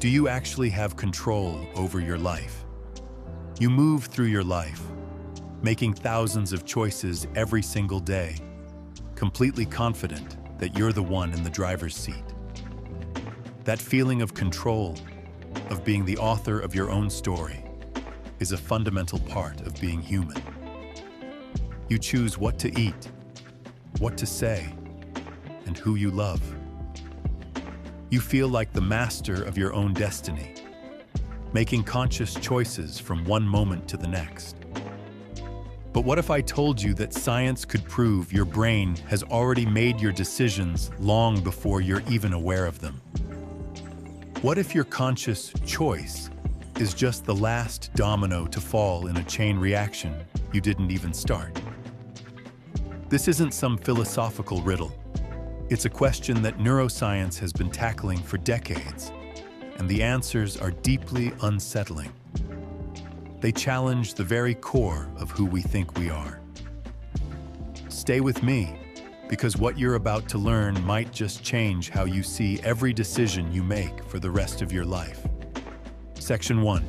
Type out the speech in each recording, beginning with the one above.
Do you actually have control over your life? You move through your life, making thousands of choices every single day, completely confident that you're the one in the driver's seat. That feeling of control, of being the author of your own story, is a fundamental part of being human. You choose what to eat, what to say, and who you love. You feel like the master of your own destiny, making conscious choices from one moment to the next. But what if I told you that science could prove your brain has already made your decisions long before you're even aware of them? What if your conscious choice is just the last domino to fall in a chain reaction you didn't even start? This isn't some philosophical riddle. It's a question that neuroscience has been tackling for decades, and the answers are deeply unsettling. They challenge the very core of who we think we are. Stay with me, because what you're about to learn might just change how you see every decision you make for the rest of your life. Section 1.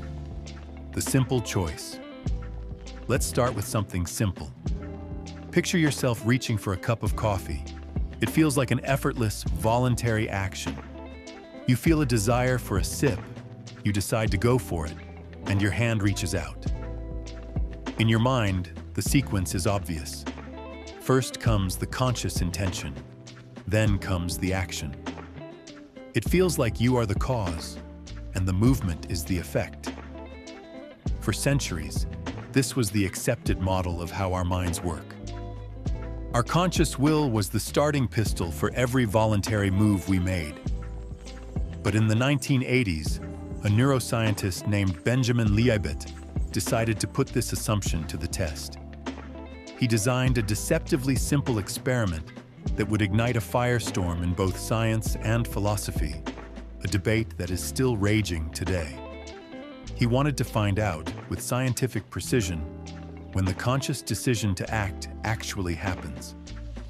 The simple choice. Let's start with something simple. Picture yourself reaching for a cup of coffee. It feels like an effortless, voluntary action. You feel a desire for a sip, you decide to go for it, and your hand reaches out. In your mind, the sequence is obvious. First comes the conscious intention, then comes the action. It feels like you are the cause, and the movement is the effect. For centuries, this was the accepted model of how our minds work. Our conscious will was the starting pistol for every voluntary move we made. But in the 1980s, a neuroscientist named Benjamin Liebet decided to put this assumption to the test. He designed a deceptively simple experiment that would ignite a firestorm in both science and philosophy, a debate that is still raging today. He wanted to find out, with scientific precision, when the conscious decision to act actually happens.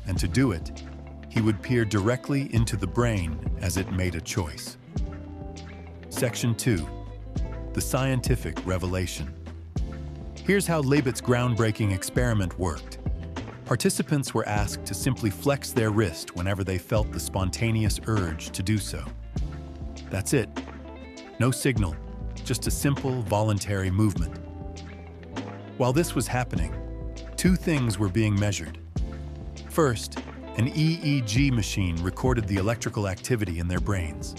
And to do it, he would peer directly into the brain as it made a choice. Section 2. The scientific revelation. Here's how Liebet's groundbreaking experiment worked. Participants were asked to simply flex their wrist whenever they felt the spontaneous urge to do so. That's it. No signal, just a simple, voluntary movement. While this was happening, two things were being measured. First, an EEG machine recorded the electrical activity in their brains.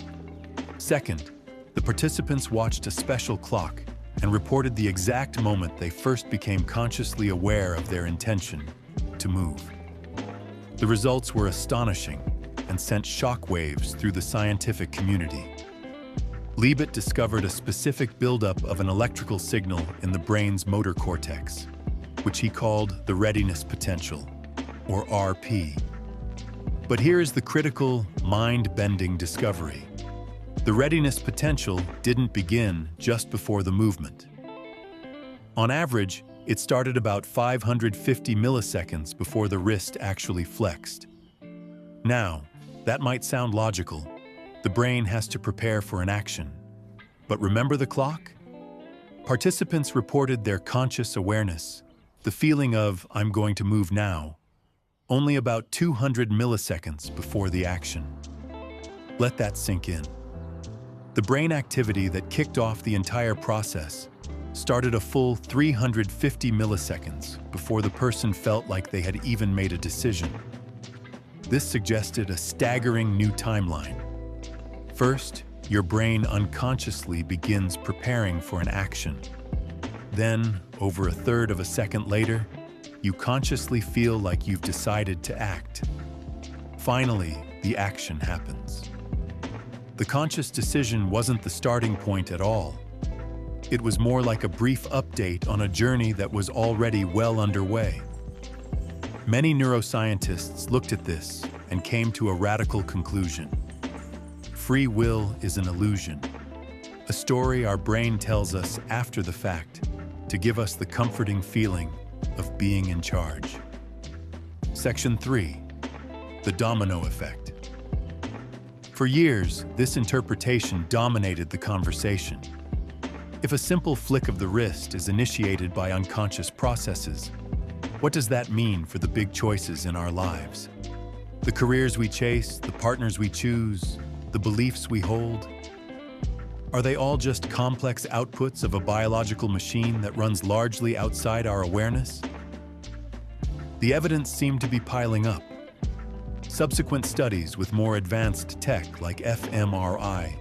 Second, the participants watched a special clock and reported the exact moment they first became consciously aware of their intention to move. The results were astonishing and sent shockwaves through the scientific community. Liebet discovered a specific buildup of an electrical signal in the brain's motor cortex, which he called the readiness potential, or RP. But here is the critical, mind-bending discovery. The readiness potential didn't begin just before the movement. On average, it started about 550 milliseconds before the wrist actually flexed. Now, that might sound logical. The brain has to prepare for an action. But remember the clock? Participants reported their conscious awareness, the feeling of, "I'm going to move now," only about 200 milliseconds before the action. Let that sink in. The brain activity that kicked off the entire process started a full 350 milliseconds before the person felt like they had even made a decision. This suggested a staggering new timeline. First, your brain unconsciously begins preparing for an action. Then, over a third of a second later, you consciously feel like you've decided to act. Finally, the action happens. The conscious decision wasn't the starting point at all. It was more like a brief update on a journey that was already well underway. Many neuroscientists looked at this and came to a radical conclusion. Free will is an illusion, a story our brain tells us after the fact to give us the comforting feeling of being in charge. Section 3. The domino effect. For For years, this interpretation dominated the conversation. If a simple flick of the wrist is initiated by unconscious processes, what does that mean for the big choices in our lives? The careers we chase, the partners we choose, the beliefs we hold? Are they all just complex outputs of a biological machine that runs largely outside our awareness? The evidence seemed to be piling up. Subsequent studies with more advanced tech like fMRI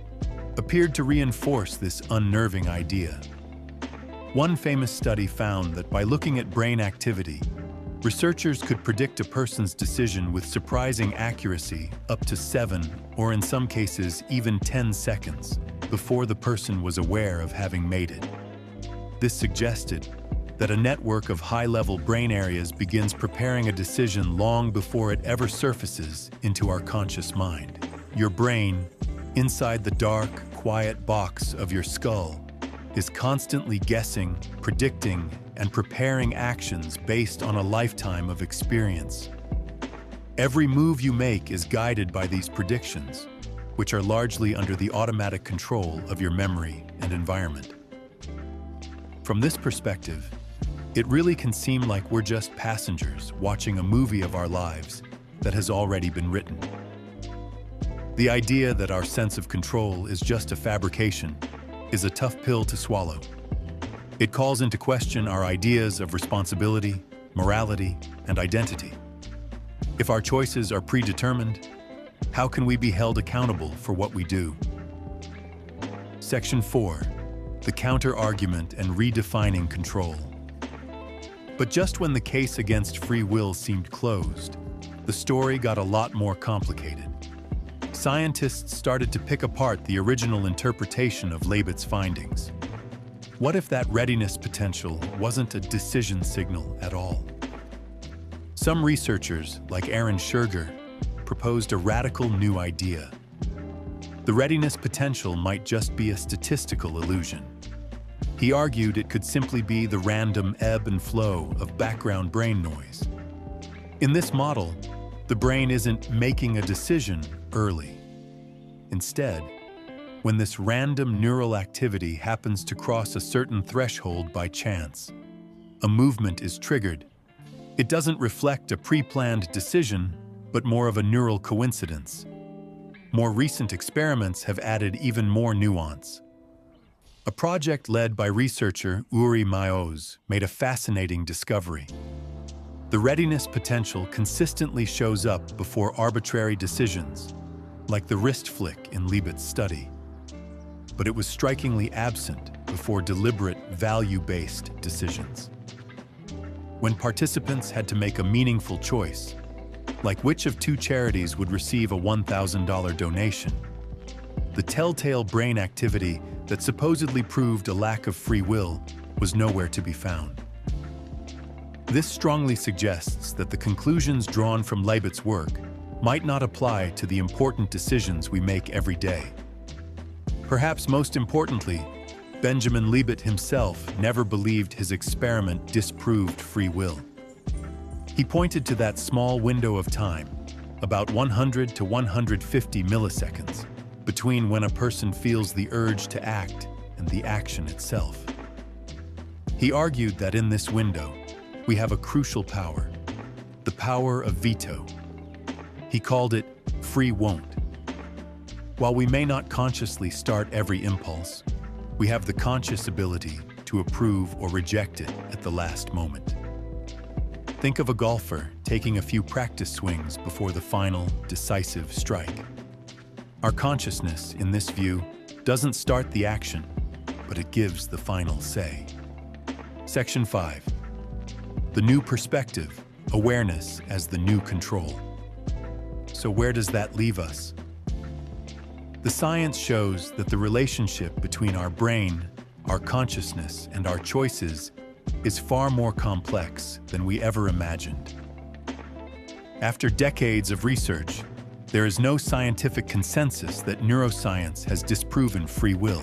appeared to reinforce this unnerving idea. One famous study found that by looking at brain activity, researchers could predict a person's decision with surprising accuracy up to 7, or in some cases even 10 seconds, before the person was aware of having made it. This suggested that a network of high-level brain areas begins preparing a decision long before it ever surfaces into our conscious mind. Your brain, inside the dark, quiet box of your skull, is constantly guessing, predicting, and preparing actions based on a lifetime of experience. Every move you make is guided by these predictions, which are largely under the automatic control of your memory and environment. From this perspective, it really can seem like we're just passengers watching a movie of our lives that has already been written. The idea that our sense of control is just a fabrication is a tough pill to swallow. It calls into question our ideas of responsibility, morality, and identity. If our choices are predetermined, how can we be held accountable for what we do? Section 4. The counter-argument and redefining control. But just when the case against free will seemed closed, the story got a lot more complicated. Scientists started to pick apart the original interpretation of Leibotz's findings. What if that readiness potential wasn't a decision signal at all? Some researchers, like Aaron Scherger, proposed a radical new idea. The readiness potential might just be a statistical illusion. He argued it could simply be the random ebb and flow of background brain noise. In this model, the brain isn't making a decision early. Instead, when this random neural activity happens to cross a certain threshold by chance, a movement is triggered. It doesn't reflect a pre-planned decision, but more of a neural coincidence. More recent experiments have added even more nuance. A project led by researcher Uri Maoz made a fascinating discovery. The readiness potential consistently shows up before arbitrary decisions, like the wrist flick in Leibotz's study. But it was strikingly absent before deliberate, value-based decisions. When participants had to make a meaningful choice, like which of two charities would receive a $1,000 donation, the telltale brain activity that supposedly proved a lack of free will was nowhere to be found. This strongly suggests that the conclusions drawn from Leibotz's work might not apply to the important decisions we make every day. Perhaps most importantly, Benjamin Leibot himself never believed his experiment disproved free will. He pointed to that small window of time, about 100 to 150 milliseconds, between when a person feels the urge to act and the action itself. He argued that in this window, we have a crucial power, the power of veto. He called it free won't. While we may not consciously start every impulse, we have the conscious ability to approve or reject it at the last moment. Think of a golfer taking a few practice swings before the final, decisive strike. Our consciousness, in this view, doesn't start the action, but it gives the final say. Section 5. The new perspective, awareness as the new control. So where does that leave us? The science shows that the relationship between our brain, our consciousness, and our choices is far more complex than we ever imagined. After decades of research, there is no scientific consensus that neuroscience has disproven free will.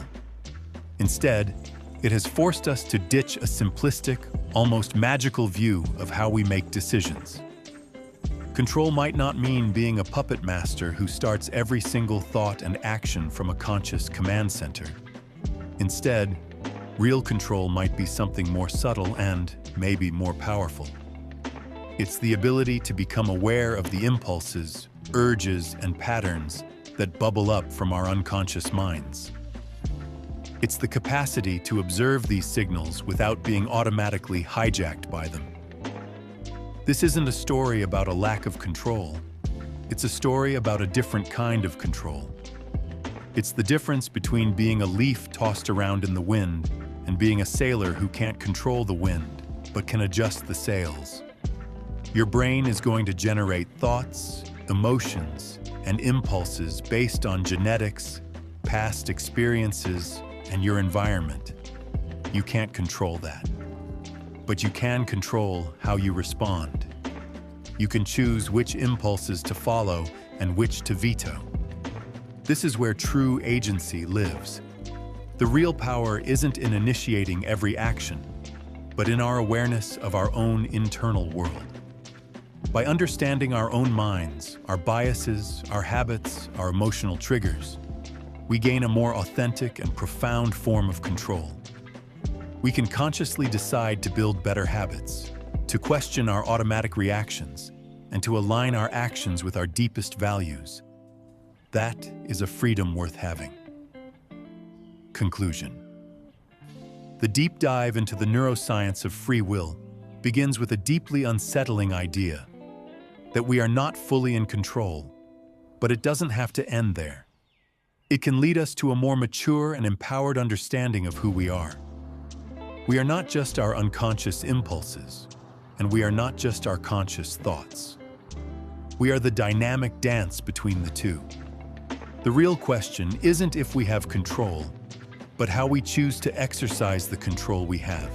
Instead, it has forced us to ditch a simplistic, almost magical view of how we make decisions. Control might not mean being a puppet master who starts every single thought and action from a conscious command center. Instead, real control might be something more subtle and, maybe, more powerful. It's the ability to become aware of the impulses, urges, and patterns that bubble up from our unconscious minds. It's the capacity to observe these signals without being automatically hijacked by them. This isn't a story about a lack of control. It's a story about a different kind of control. It's the difference between being a leaf tossed around in the wind and being a sailor who can't control the wind, but can adjust the sails. Your brain is going to generate thoughts, emotions, and impulses based on genetics, past experiences, and your environment. You can't control that. But you can control how you respond. You can choose which impulses to follow and which to veto. This is where true agency lives. The real power isn't in initiating every action, but in our awareness of our own internal world. By understanding our own minds, our biases, our habits, our emotional triggers, we gain a more authentic and profound form of control. We can consciously decide to build better habits, to question our automatic reactions, and to align our actions with our deepest values. That is a freedom worth having. Conclusion. The deep dive into the neuroscience of free will begins with a deeply unsettling idea that we are not fully in control, but it doesn't have to end there. It can lead us to a more mature and empowered understanding of who we are. We are not just our unconscious impulses, and we are not just our conscious thoughts. We are the dynamic dance between the two. The real question isn't if we have control, but how we choose to exercise the control we have.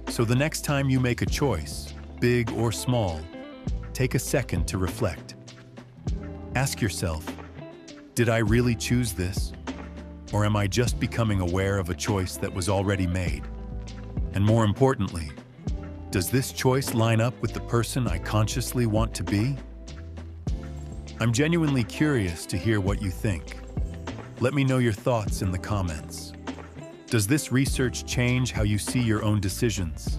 So the next time you make a choice, big or small, take a second to reflect. Ask yourself, did I really choose this? Or am I just becoming aware of a choice that was already made? And more importantly, does this choice line up with the person I consciously want to be? I'm genuinely curious to hear what you think. Let me know your thoughts in the comments. Does this research change how you see your own decisions?